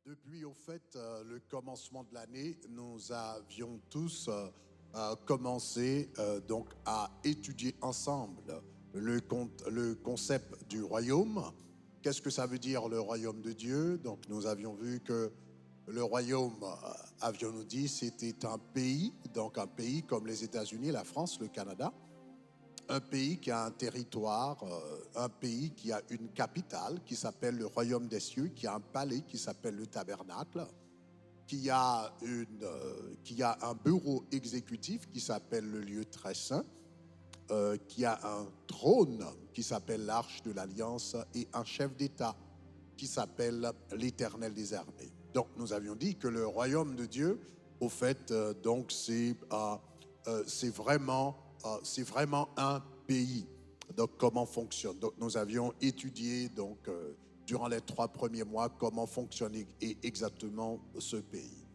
Depuis au fait le commencement de l'année, nous avions tous commencé donc à étudier ensemble le concept du royaume. Qu'est-ce que ça veut dire le royaume de Dieu? Donc nous avions vu que le royaume, avions-nous dit, c'était un pays, donc un pays comme les États-Unis, la France, le Canada, un pays qui a un territoire, un pays qui a une capitale qui s'appelle le royaume des cieux, qui a un palais qui s'appelle le tabernacle, qui a un bureau exécutif qui s'appelle le lieu très saint, qui a un trône qui s'appelle l'arche de l'alliance et un chef d'État qui s'appelle l'Éternel des armées. Donc nous avions dit que le royaume de Dieu, au fait, donc c'est vraiment un pays. Donc comment fonctionne. Donc nous avions étudié donc durant les 3 premiers mois comment fonctionne exactement ce pays.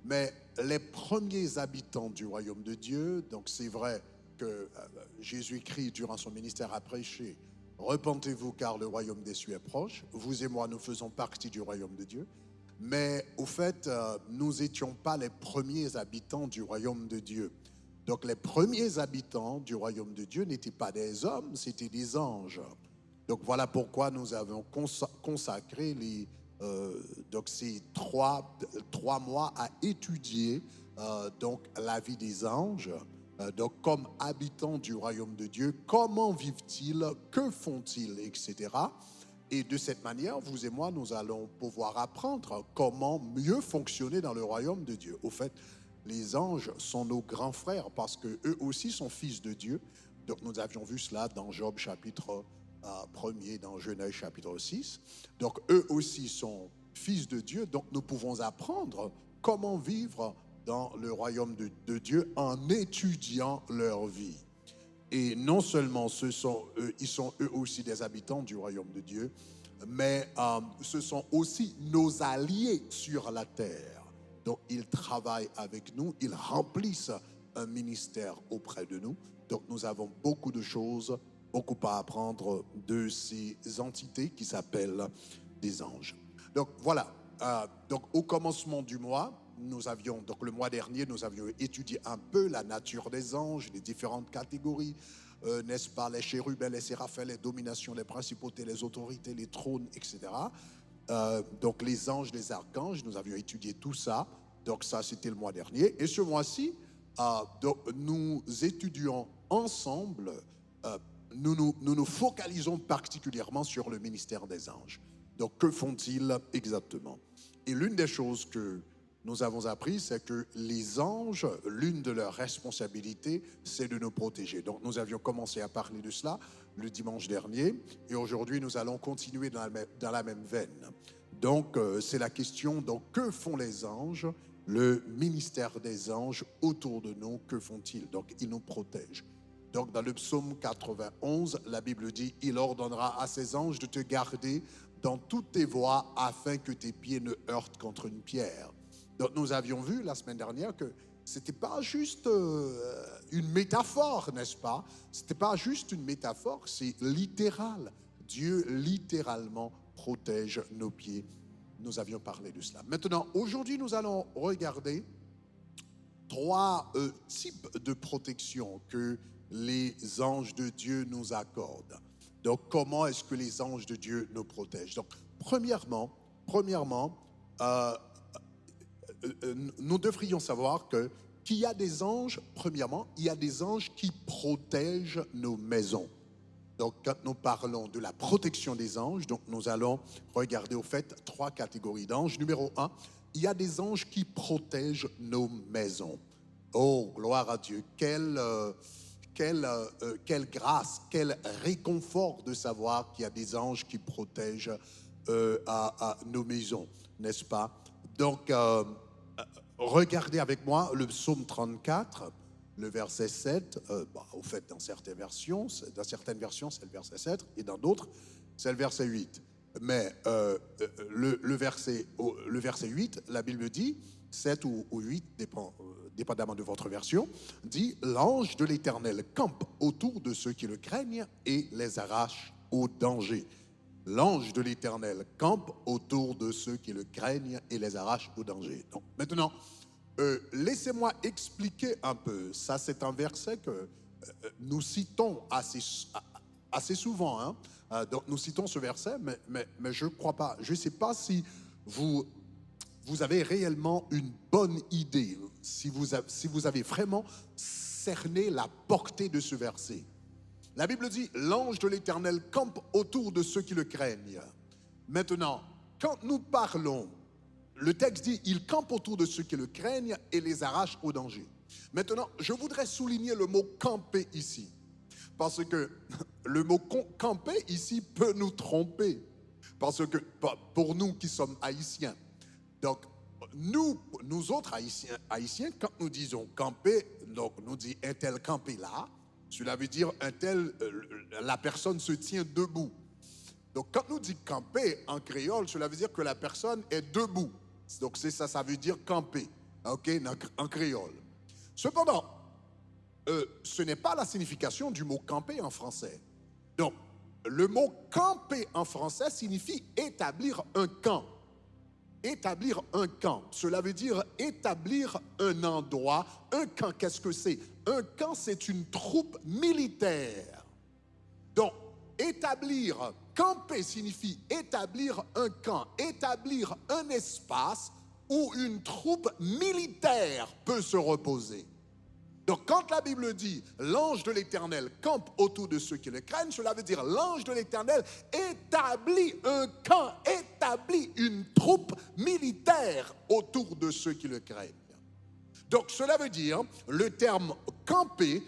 Mais les premiers habitants du royaume de Dieu, donc c'est vrai que Jésus-Christ durant son ministère a prêché: repentez-vous car le royaume des cieux est proche. Vous et moi, nous faisons partie du royaume de Dieu. Mais au fait, nous n'étions pas les premiers habitants du royaume de Dieu. Donc les premiers habitants du royaume de Dieu n'étaient pas des hommes, c'était des anges. Donc voilà pourquoi nous avons consacré donc ces trois mois à étudier donc la vie des anges. Donc comme habitants du royaume de Dieu, comment vivent-ils, que font-ils, etc. Et de cette manière, vous et moi, nous allons pouvoir apprendre comment mieux fonctionner dans le royaume de Dieu. Au fait, les anges sont nos grands frères parce qu'eux aussi sont fils de Dieu. Donc nous avions vu cela dans Job chapitre 1er, dans Genèse chapitre 6. Donc eux aussi sont fils de Dieu. Donc nous pouvons apprendre comment vivre dans le royaume de Dieu en étudiant leur vie. Et non seulement ils sont eux aussi des habitants du royaume de Dieu, mais ce sont aussi nos alliés sur la terre. Donc ils travaillent avec nous, ils remplissent un ministère auprès de nous. Donc nous avons beaucoup de choses, beaucoup à apprendre de ces entités qui s'appellent des anges. Donc voilà, donc au commencement du mois, donc le mois dernier, nous avions étudié un peu la nature des anges, les différentes catégories, n'est-ce pas, les chérubins, les séraphins, les dominations, les principautés, les autorités, les trônes, etc. Donc les anges, les archanges, nous avions étudié tout ça. Donc ça, c'était le mois dernier. Et ce mois-ci, nous étudions ensemble, nous focalisons particulièrement sur le ministère des anges. Donc que font-ils exactement? Et l'une des choses que nous avons appris, c'est que les anges, l'une de leurs responsabilités, c'est de nous protéger. Donc nous avions commencé à parler de cela le dimanche dernier, et aujourd'hui nous allons continuer dans la même veine. Donc c'est la question, donc que font les anges, le ministère des anges autour de nous, que font-ils? Donc ils nous protègent. Donc dans le psaume 91, la Bible dit: il ordonnera à ses anges de te garder dans toutes tes voies afin que tes pieds ne heurtent contre une pierre. Donc nous avions vu la semaine dernière que c'était pas juste une métaphore, n'est-ce pas? C'était pas juste une métaphore, c'est littéral. Dieu littéralement protège nos pieds. Nous avions parlé de cela. Maintenant, aujourd'hui, nous allons regarder 3 types de protection que les anges de Dieu nous accordent. Donc, comment est-ce que les anges de Dieu nous protègent? Donc, premièrement, nous devrions savoir qu'il y a des anges, premièrement, il y a des anges qui protègent nos maisons. Donc, quand nous parlons de la protection des anges, donc nous allons regarder au fait 3 catégories d'anges. Numéro 1, il y a des anges qui protègent nos maisons. Oh, gloire à Dieu! Quelle grâce, quel réconfort de savoir qu'il y a des anges qui protègent à nos maisons, n'est-ce pas? Donc, regardez avec moi le psaume 34, le verset 7. Au fait, dans certaines versions, c'est le verset 7, et dans d'autres, c'est le verset 8. Mais le verset 8, la Bible dit, 7 ou 8, dépendamment de votre version, dit: l'ange de l'Éternel campe autour de ceux qui le craignent et les arrache au danger. l'ange de l'Éternel campe autour de ceux qui le craignent et les arrache au danger. Donc, maintenant, laissez-moi expliquer un peu. Ça, c'est un verset que nous citons assez souvent. Hein. Donc, nous citons ce verset, mais je ne crois pas. Je ne sais pas si vous avez réellement une bonne idée, si vous avez vraiment cerné la portée de ce verset. La Bible dit, l'ange de l'Éternel campe autour de ceux qui le craignent. Maintenant, quand nous parlons, le texte dit, il campe autour de ceux qui le craignent et les arrache au danger. Maintenant, je voudrais souligner le mot camper ici. Parce que le mot camper ici peut nous tromper. Parce que pour nous qui sommes haïtiens, donc nous autres haïtiens, quand nous disons camper, donc nous dit un tel campé là, cela veut dire un tel, la personne se tient debout. Donc quand nous dit camper en créole, cela veut dire que la personne est debout. Donc c'est ça, ça veut dire camper, ok, en créole. Cependant, ce n'est pas la signification du mot camper en français. Donc, le mot camper en français signifie établir un camp. Établir un camp, cela veut dire établir un endroit. Un camp, qu'est-ce que c'est? Un camp, c'est une troupe militaire. Donc, établir, camper signifie établir un camp, établir un espace où une troupe militaire peut se reposer. Donc, quand la Bible dit l'ange de l'Éternel campe autour de ceux qui le craignent, cela veut dire l'ange de l'Éternel établit un camp, établit une troupe militaire autour de ceux qui le craignent. Donc, cela veut dire, le terme camper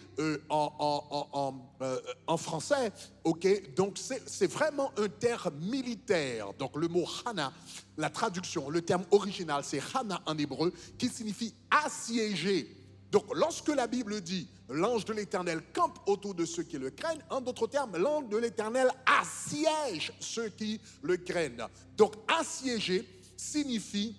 en français, ok, donc c'est vraiment un terme militaire. Donc, le mot Hana, la traduction, le terme original, c'est Hana en hébreu, qui signifie assiéger. Donc, lorsque la Bible dit l'ange de l'Éternel campe autour de ceux qui le craignent, en d'autres termes, l'ange de l'Éternel assiège ceux qui le craignent. Donc, assiéger signifie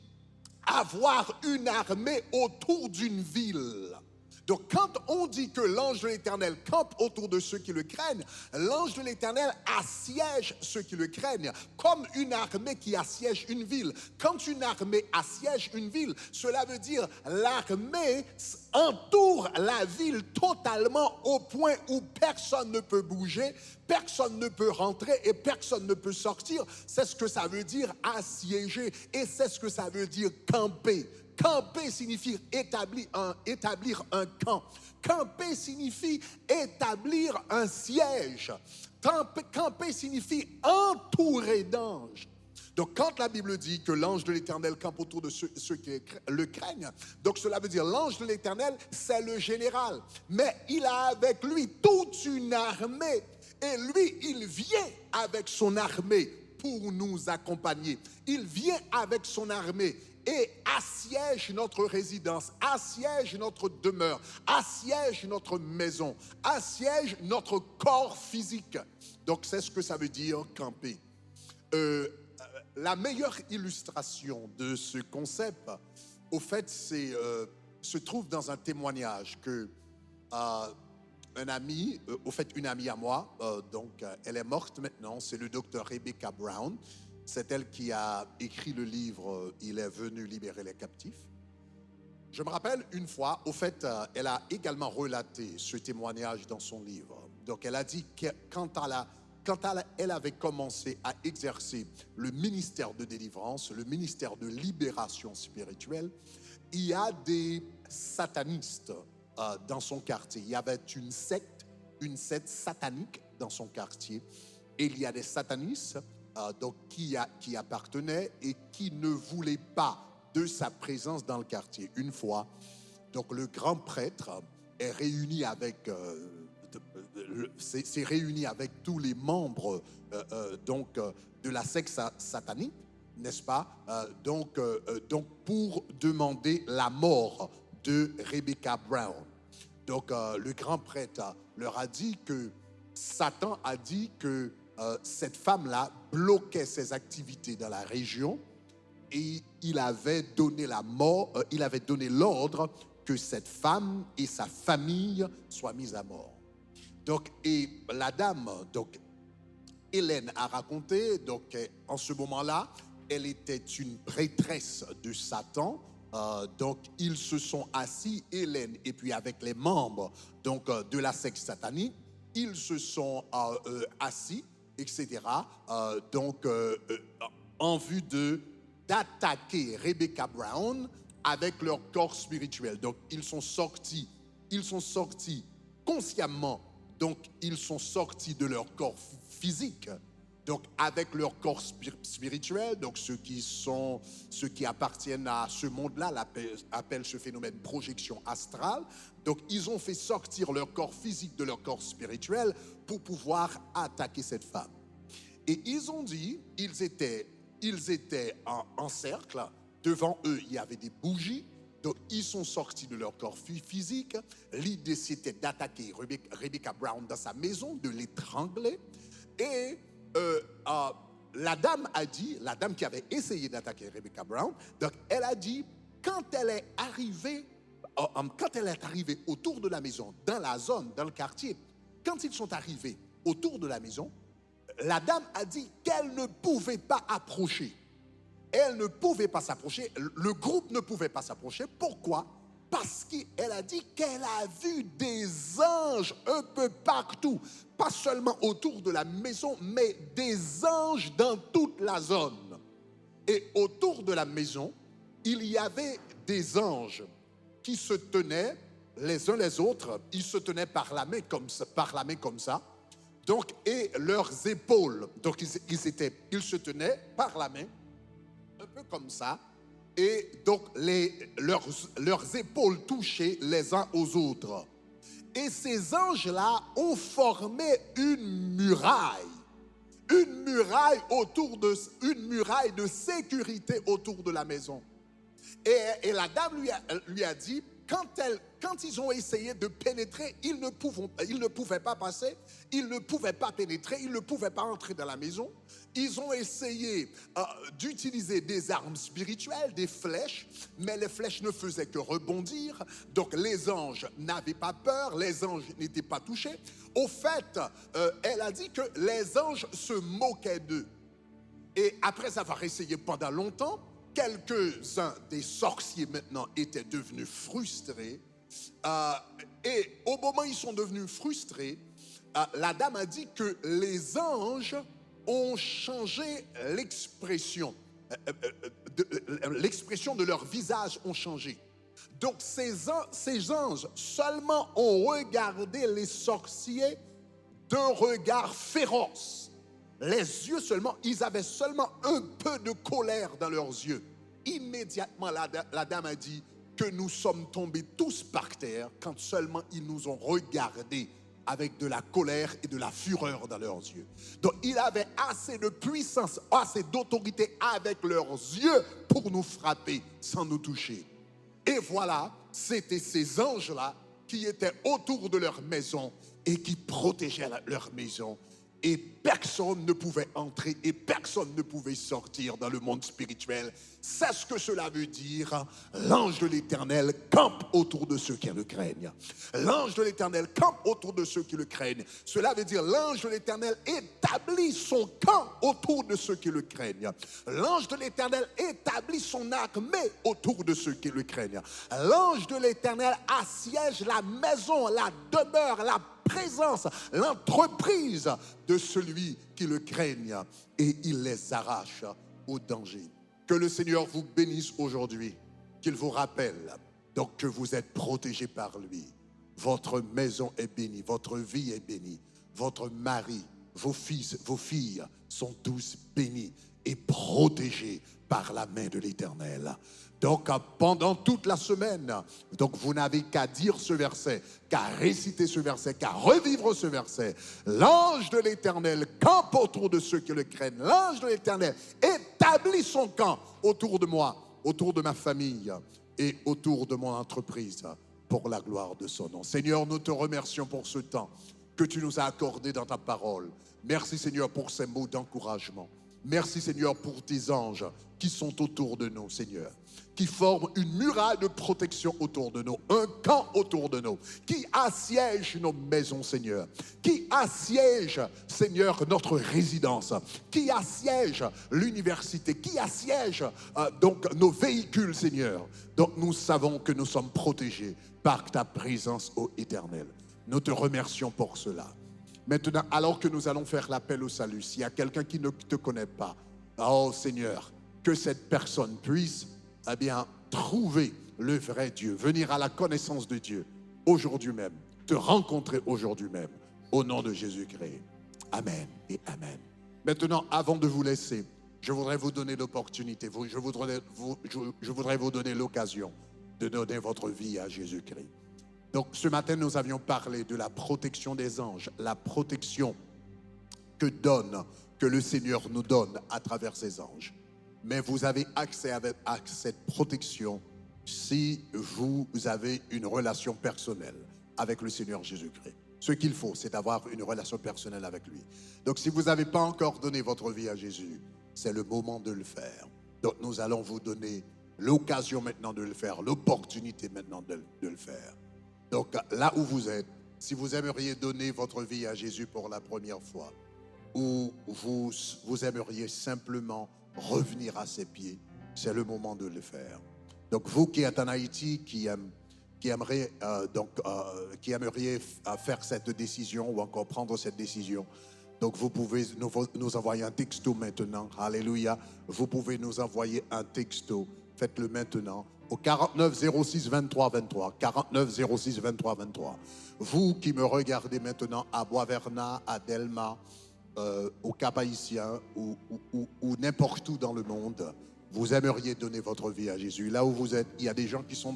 avoir une armée autour d'une ville. Donc, quand on dit que l'ange de l'Éternel campe autour de ceux qui le craignent, l'ange de l'Éternel assiège ceux qui le craignent, comme une armée qui assiège une ville. Quand une armée assiège une ville, cela veut dire l'armée entoure la ville totalement au point où personne ne peut bouger, personne ne peut rentrer et personne ne peut sortir. C'est ce que ça veut dire assiéger et c'est ce que ça veut dire camper. Camper signifie établir un camp. Camper signifie établir un siège. Camper signifie entourer d'anges. Donc, quand la Bible dit que l'ange de l'Éternel campe autour de ceux qui le craignent, donc cela veut dire l'ange de l'Éternel, c'est le général. Mais il a avec lui toute une armée. Et lui, il vient avec son armée pour nous accompagner. Il vient avec son armée et assiège notre résidence, assiège notre demeure, assiège notre maison, assiège notre corps physique. Donc, c'est ce que ça veut dire camper. La meilleure illustration de ce concept, au fait, se trouve dans un témoignage que un ami, une amie à moi, elle est morte maintenant, c'est le docteur Rebecca Brown. C'est elle qui a écrit le livre « Il est venu libérer les captifs ». Je me rappelle une fois, au fait, elle a également relaté ce témoignage dans son livre. Donc, elle a dit que quand elle avait commencé à exercer le ministère de délivrance, le ministère de libération spirituelle, il y a des satanistes dans son quartier. Il y avait une secte satanique dans son quartier. Et il y a des satanistes qui appartenaient et qui ne voulaient pas de sa présence dans le quartier. Une fois, donc le grand prêtre est réuni avec s'est réuni avec tous les membres de la secte satanique, n'est-ce pas? Donc pour demander la mort de Rebecca Brown. Donc le grand prêtre leur a dit que Satan a dit que cette femme-là bloquait ses activités dans la région et il avait donné l'ordre que cette femme et sa famille soient mises à mort. Donc, et la dame, Hélène a raconté. Donc, en ce moment-là, elle était une prêtresse de Satan. Donc, ils se sont assis, Hélène, et puis avec les membres donc, de la secte satanique, ils se sont assis, etc. En vue d'attaquer Rebecca Brown avec leur corps spirituel. Donc, ils sont sortis consciemment. Donc, ils sont sortis de leur corps physique. Donc, avec leur corps spirituel, donc ceux qui appartiennent à ce monde-là appellent ce phénomène projection astrale. Donc, ils ont fait sortir leur corps physique de leur corps spirituel pour pouvoir attaquer cette femme. Et ils ont dit, ils étaient en cercle. Devant eux, il y avait des bougies. Donc, ils sont sortis de leur corps physique. L'idée, c'était d'attaquer Rebecca Brown dans sa maison, de l'étrangler. Et la dame qui avait essayé d'attaquer Rebecca Brown, donc elle a dit, quand elle est arrivée autour de la maison, dans la zone, dans le quartier, quand ils sont arrivés autour de la maison, la dame a dit qu'elle ne pouvait pas approcher. Elle ne pouvait pas s'approcher, le groupe ne pouvait pas s'approcher. Pourquoi? Parce qu'elle a dit qu'elle a vu des anges un peu partout, pas seulement autour de la maison, mais des anges dans toute la zone. Et autour de la maison, il y avait des anges qui se tenaient les uns les autres, ils se tenaient par la main comme ça. Donc, et leurs épaules, donc ils se tenaient par la main, un peu comme ça, et donc leurs épaules touchaient les uns aux autres. Et ces anges-là ont formé une muraille de sécurité autour de la maison. Et la dame lui a dit, quand ils ont essayé de pénétrer, ils ne pouvaient pas passer, ils ne pouvaient pas pénétrer, ils ne pouvaient pas entrer dans la maison. Ils ont essayé d'utiliser des armes spirituelles, des flèches, mais les flèches ne faisaient que rebondir. Donc les anges n'avaient pas peur, les anges n'étaient pas touchés. Au fait, elle a dit que les anges se moquaient d'eux. Et après avoir essayé pendant longtemps, quelques-uns des sorciers maintenant étaient devenus frustrés. Et au moment où ils sont devenus frustrés, la dame a dit que les anges ont changé l'expression. L'expression de leur visage ont changé. Donc ces anges seulement ont regardé les sorciers d'un regard féroce. Les yeux seulement, ils avaient seulement un peu de colère dans leurs yeux. Immédiatement, la dame a dit que nous sommes tombés tous par terre quand seulement ils nous ont regardés avec de la colère et de la fureur dans leurs yeux. Donc, il avait assez de puissance, assez d'autorité avec leurs yeux pour nous frapper sans nous toucher. Et voilà, c'était ces anges-là qui étaient autour de leur maison et qui protégeaient leur maison. Et personne ne pouvait entrer et personne ne pouvait sortir dans le monde spirituel. C'est ce que cela veut dire. L'ange de l'Éternel campe autour de ceux qui le craignent. L'ange de l'Éternel campe autour de ceux qui le craignent. Cela veut dire l'ange de l'Éternel établit son camp autour de ceux qui le craignent. L'ange de l'Éternel établit son armée autour de ceux qui le craignent. L'ange de l'Éternel assiège la maison, la demeure, la présence, l'entreprise de celui qui le craigne, et il les arrache au danger. Que le Seigneur vous bénisse aujourd'hui, qu'il vous rappelle donc que vous êtes protégés par lui. Votre maison est bénie, votre vie est bénie, votre mari, vos fils, vos filles sont tous bénis et protégés par la main de l'Éternel. Donc pendant toute la semaine, donc vous n'avez qu'à dire ce verset, qu'à réciter ce verset, qu'à revivre ce verset. L'ange de l'Éternel campe autour de ceux qui le craignent. L'ange de l'Éternel établit son camp autour de moi, autour de ma famille et autour de mon entreprise pour la gloire de son nom. Seigneur, nous te remercions pour ce temps que tu nous as accordé dans ta parole. Merci Seigneur pour ces mots d'encouragement. Merci Seigneur pour tes anges qui sont autour de nous, Seigneur, qui forment une muraille de protection autour de nous, un camp autour de nous, qui assiège nos maisons, Seigneur, qui assiège, Seigneur, notre résidence, qui assiège l'université, qui assiège donc nos véhicules, Seigneur. Donc nous savons que nous sommes protégés par ta présence, ô Éternel. Nous te remercions pour cela. Maintenant, alors que nous allons faire l'appel au salut, s'il y a quelqu'un qui ne te connaît pas, oh Seigneur, que cette personne puisse, eh bien, trouver le vrai Dieu, venir à la connaissance de Dieu aujourd'hui même, te rencontrer aujourd'hui même, au nom de Jésus-Christ. Amen et amen. Maintenant, avant de vous laisser, je voudrais vous donner l'opportunité, je voudrais vous donner l'occasion de donner votre vie à Jésus-Christ. Donc, ce matin, nous avions parlé de la protection des anges, la protection que le Seigneur nous donne à travers ses anges. Mais vous avez accès à cette protection si vous avez une relation personnelle avec le Seigneur Jésus-Christ. Ce qu'il faut, c'est avoir une relation personnelle avec lui. Donc, si vous n'avez pas encore donné votre vie à Jésus, c'est le moment de le faire. Donc, nous allons vous donner l'occasion maintenant de le faire, l'opportunité maintenant de le faire. Donc, là où vous êtes, si vous aimeriez donner votre vie à Jésus pour la première fois, ou vous aimeriez simplement revenir à ses pieds, c'est le moment de le faire. Donc, vous qui êtes en Haïti, qui aimeriez faire cette décision ou encore prendre cette décision, donc vous pouvez nous envoyer un texto maintenant. Alléluia. Vous pouvez nous envoyer un texto. Faites-le maintenant au 49 06 23 23. 49 06 23 23. Vous qui me regardez maintenant à Bois-Vernat, à Delma, au Cap-Haïtien ou n'importe où dans le monde, vous aimeriez donner votre vie à Jésus. Là où vous êtes, il y a des gens qui sont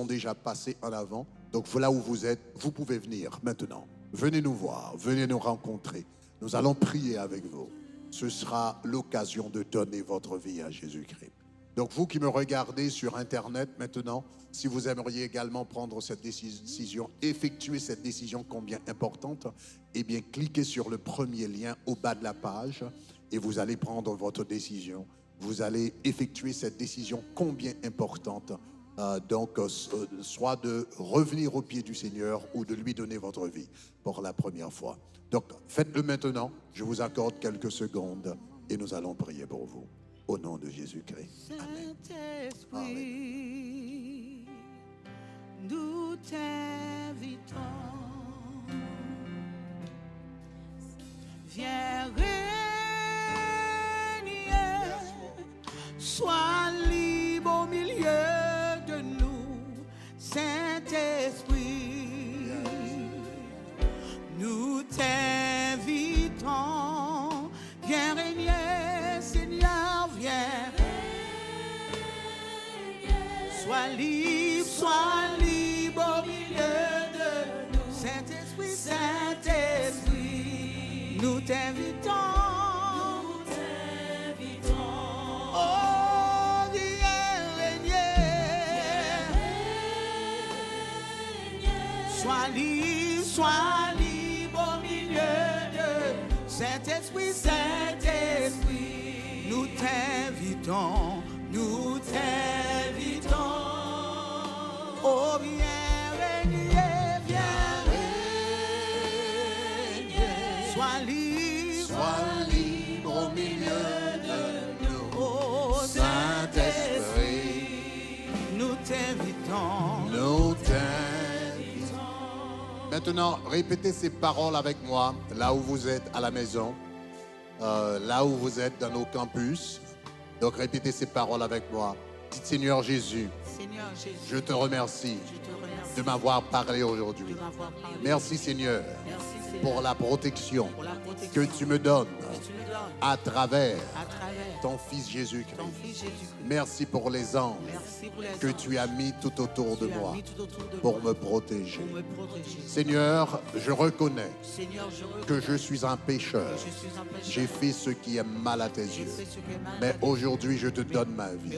déjà passés en avant. Donc là où vous êtes, vous pouvez venir maintenant. Venez nous voir, venez nous rencontrer. Nous allons prier avec vous. Ce sera l'occasion de donner votre vie à Jésus-Christ. Donc vous qui me regardez sur Internet maintenant, si vous aimeriez également prendre cette décision, effectuer cette décision combien importante, eh bien cliquez sur le premier lien au bas de la page et vous allez prendre votre décision. Vous allez effectuer cette décision combien importante, soit de revenir au pied du Seigneur ou de lui donner votre vie pour la première fois. Donc faites-le maintenant, je vous accorde quelques secondes et nous allons prier pour vous. Au nom de Jésus-Christ. Amen. Saint-Esprit, nous t'invitons. Viens régner, sois libre au milieu de nous, Saint-Esprit. Nous t'invitons, viens régner, Seigneur, viens. Sois libre au milieu de nous, Saint-Esprit, Saint-Esprit. Nous t'invitons. Oh, viens régner. Sois libre au milieu de Saint-Esprit, Saint-Esprit. Nous t'invitons, nous t'invitons. Oh, viens régner, viens régner. Sois libre au milieu de nous. Oh, Saint-Esprit, nous t'invitons. Nous t'invitons. Maintenant, répétez ces paroles avec moi, là où vous êtes à la maison, là où vous êtes dans nos campus. Donc, répétez ces paroles avec moi. Dites, Seigneur Jésus, je te remercie de m'avoir parlé aujourd'hui. Merci Seigneur pour la protection que tu me donnes à travers ton Fils Jésus-Christ. Merci pour les anges que tu as mis tout autour de moi pour me protéger. Seigneur, je reconnais que je suis un pécheur. J'ai fait ce qui est mal à tes yeux. Mais aujourd'hui, je te donne ma vie.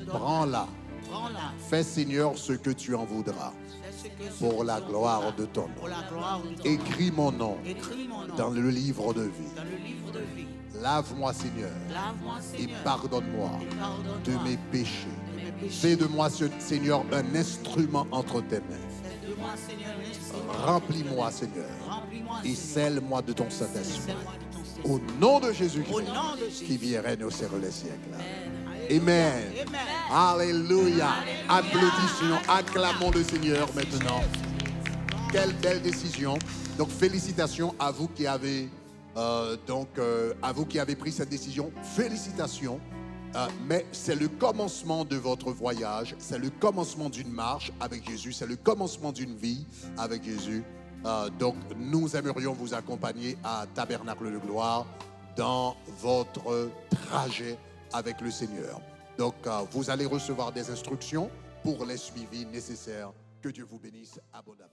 Prends-la Prends-la. Fais, Seigneur, ce que tu en voudras. Fais ce que tu Pour la voudras. gloire de ton Pour nom. la gloire de ton nom. Écris mon nom Écris mon nom dans le livre de vie. dans le livre de vie. Lave-moi, Seigneur, Lave-moi, et Seigneur. pardonne-moi Et pardonne-moi de mes péchés. de mes péchés. Fais de moi, Seigneur, un instrument entre tes mains. Fais de moi, Seigneur, un instrument. Remplis-moi, Seigneur, Remplis-moi, et Seigneur. scelle-moi de ton Saint-Esprit. Scelle-moi de ton Saint-Esprit. Au nom de Au Jésus-Christ, nom de Jésus. qui vit et règne au siècle des siècles. Amen. Amen. Amen. Alléluia. Applaudissons, acclamons le Seigneur maintenant. Quelle belle décision. Donc félicitations à vous qui avez à vous qui avez pris cette décision. Félicitations. Mais c'est le commencement de votre voyage, c'est le commencement d'une marche avec Jésus, c'est le commencement d'une vie avec Jésus. Donc nous aimerions vous accompagner à Tabernacle de Gloire dans votre trajet avec le Seigneur. Donc vous allez recevoir des instructions pour les suivis nécessaires. Que Dieu vous bénisse abondamment.